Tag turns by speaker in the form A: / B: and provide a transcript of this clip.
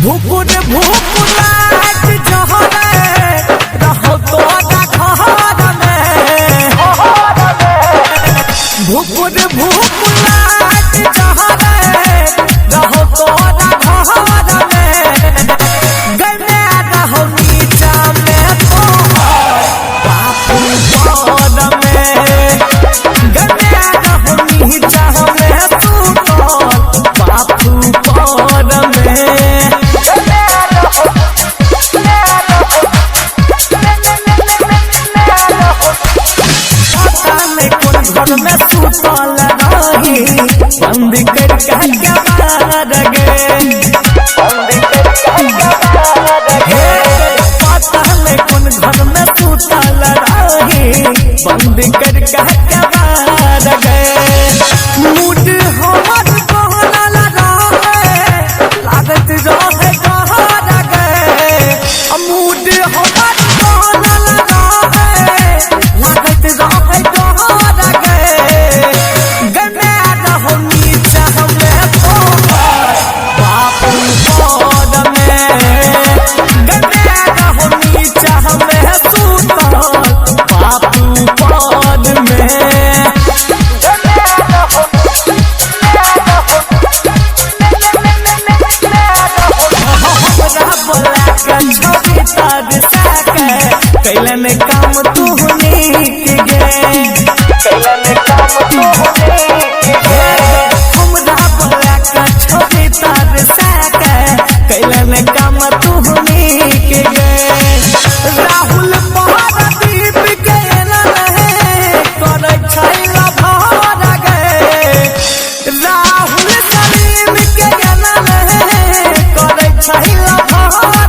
A: भूकुर भूकुलाट जहरे रहो तो घर में भूकुर भूकुलाट जहरे रहो तो घर में गने रहो नीचा में तो बापू पद में गने रहो नीचा में तू तो बापू पद में घर में सुतल रही बंद कर पता में कौन घर में सुतल रही बंद कर मूड हमर कहल रहे लागत रहे कहर गए मूड हमर कहल रहे लागत रहे कहर कैलन काम तू नीक गे हमरा बोला का छोड़ी तार साक कैलन काम तू नीक गे राहुल महादीप के रहे कर छैला भर गे राहुल सलीम के रहे कर छैला भर